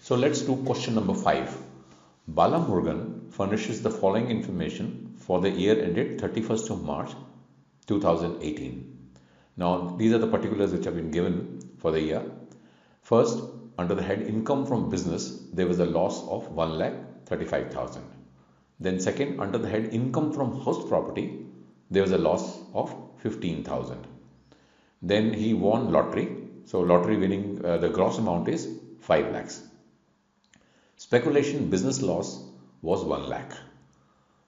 So let's do question number 5. Bala Murugan furnishes the following information for the year ended 31st of March 2018. Now these are the particulars which have been given for the year. First, under the head income from business, there was a loss of 1,35,000. Then second, under the head income from house property, there was a loss of 15,000. Then he won lottery. So lottery winning, the gross amount is 5 lakhs. Speculation business loss was 1 lakh.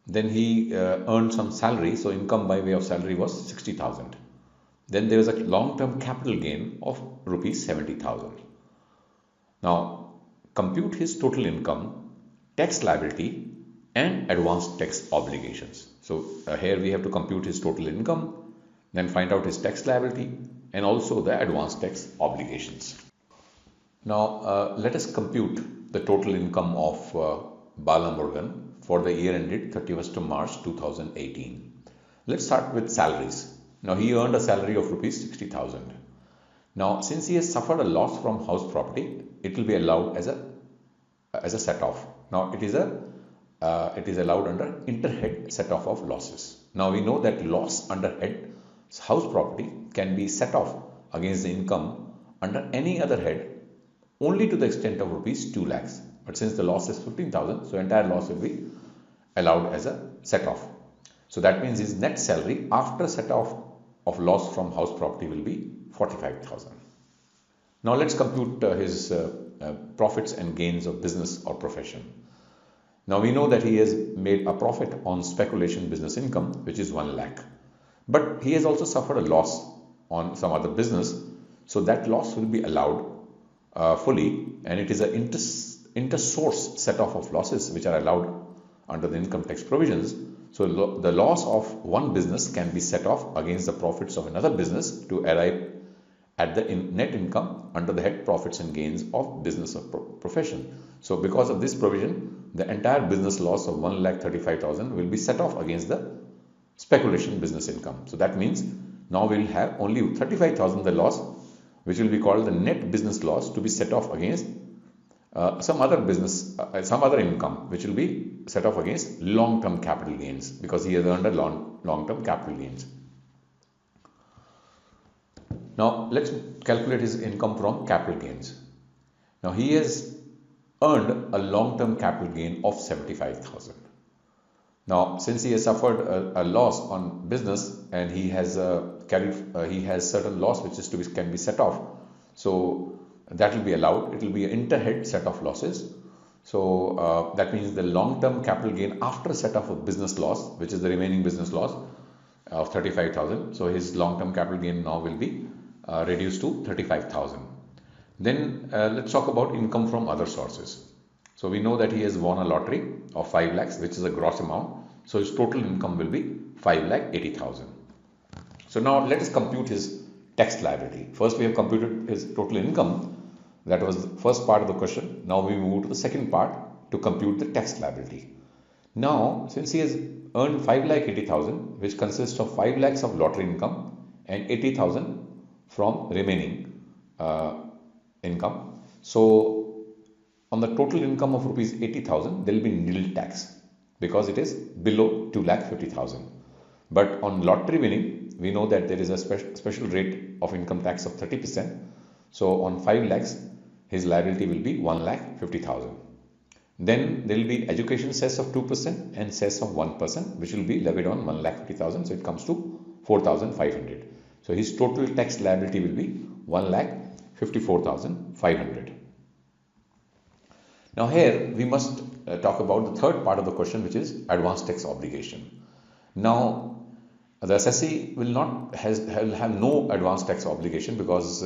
Then he earned some salary. So income by way of salary was 60,000. Then there was a long-term capital gain of rupees 70,000. Now compute his total income, tax liability and advanced tax obligations. So here we have to compute his total income, then find out his tax liability and also the advanced tax obligations. Now let us compute the total income of Bala Murugan for the year ended 31st of March 2018. Let's start with salaries. Now he earned a salary of rupees 60,000. Now since he has suffered a loss from house property, it will be allowed as a set-off. Now it is allowed under inter-head set-off of losses. Now we know that loss under head house property can be set off against the income under any other head only to the extent of rupees 2 lakhs. But since the loss is 15,000, so entire loss will be allowed as a set-off. So that means his net salary after set-off of loss from house property will be 45,000. Now let's compute his profits and gains of business or profession. Now we know that he has made a profit on speculation business income, which is 1 lakh. But he has also suffered a loss on some other business. So that loss will be allowed fully, and it is an inter-source set-off of losses which are allowed under the income tax provisions. So the loss of one business can be set off against the profits of another business to arrive at the net income under the head profits and gains of business or profession. So because of this provision, the entire business loss of 1,35,000 will be set off against the speculation business income. So that means now we will have only 35,000 the loss, which will be called the net business loss, to be set off against some other income, which will be set off against long-term capital gains, because he has earned a long-term capital gains. Now let's calculate his income from capital gains. Now he has earned a long-term capital gain of 75,000. Now since he has suffered a loss on business and he has certain loss which can be set off, so that will be allowed. It will be an inter-head set of losses. So that means the long-term capital gain after set off of business loss, which is the remaining business loss of 35,000. So his long-term capital gain now will be reduced to 35,000. Then let's talk about income from other sources. So we know that he has won a lottery of 5 lakhs, which is a gross amount. So his total income will be 5,80,000. So now let us compute his tax liability. First we have computed his total income. That was the first part of the question. Now we move to the second part to compute the tax liability. Now since he has earned 5,80,000, which consists of 5 lakhs of lottery income and 80,000 from remaining income. So on the total income of rupees 80,000, there will be nil tax because it is below 2,50,000. But on lottery winning, we know that there is a special rate of income tax of 30%. So on 5 lakhs, his liability will be 1,50,000. Then there will be education cess of 2% and cess of 1%, which will be levied on 1,50,000. So it comes to 4,500. So his total tax liability will be 1,54,500. Now here we must talk about the third part of the question, which is advanced tax obligation. Now the assessee will have no advanced tax obligation because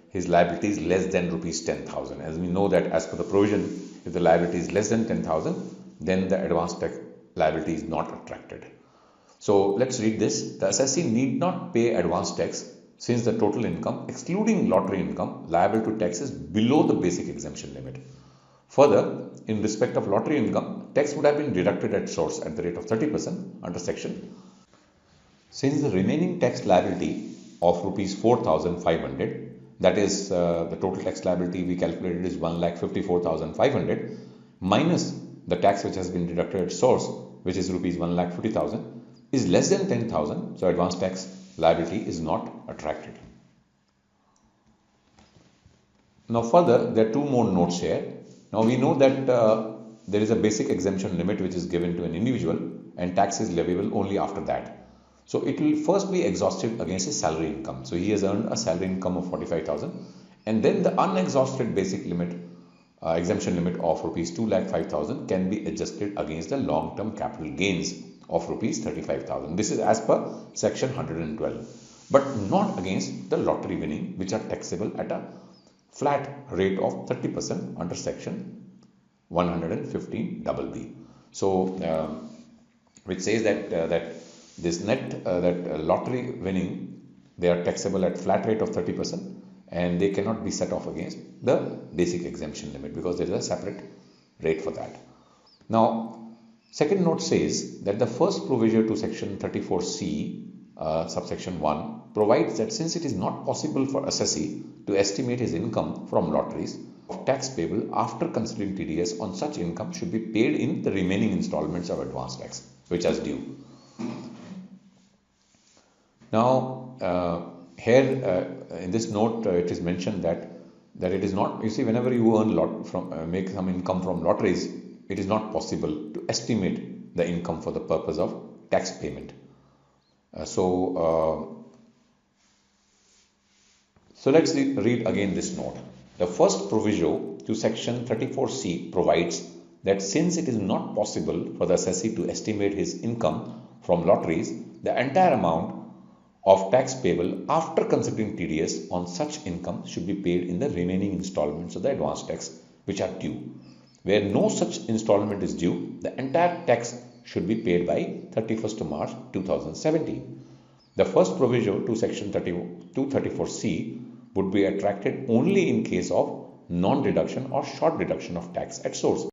his liability is less than rupees 10,000. As we know that as per the provision, if the liability is less than 10,000, then the advanced tax liability is not attracted. So let's read this. The assessee need not pay advanced tax since the total income, excluding lottery income, liable to tax is below the basic exemption limit. Further, in respect of lottery income, tax would have been deducted at source at the rate of 30% under section. Since the remaining tax liability of rupees 4,500 that is the total tax liability we calculated is 1,54,500 minus the tax which has been deducted at source, which is rupees 1,50,000, is less than 10,000. So advance tax liability is not attracted. Now further, there are two more notes here. Now we know that there is a basic exemption limit which is given to an individual and tax is leviable only after that. So it will first be exhausted against his salary income. So he has earned a salary income of 45,000 and then the unexhausted basic limit, exemption limit of rupees 2,05,000 can be adjusted against the long-term capital gains of rupees 35,000. This is as per section 112, but not against the lottery winning, which are taxable at a flat rate of 30% under section 115BB. So which says that this net lottery winning, they are taxable at flat rate of 30% and they cannot be set off against the basic exemption limit because there is a separate rate for that. Now second note says that the first provision to section 34C subsection 1 provides that since it is not possible for assessee to estimate his income from lotteries, tax payable after considering TDS on such income should be paid in the remaining installments of advance tax which is due. Now here in this note it is mentioned that it is not, you see, whenever you earn make some income from lotteries, it is not possible to estimate the income for the purpose of tax payment. So let's read again this note. The first proviso to section 34C provides that since it is not possible for the assessee to estimate his income from lotteries, the entire amount of tax payable after considering TDS on such income should be paid in the remaining installments of the advance tax which are due. Where no such installment is due, the entire tax should be paid by 31st March 2017. The first proviso to section 234C would be attracted only in case of non-deduction or short deduction of tax at source.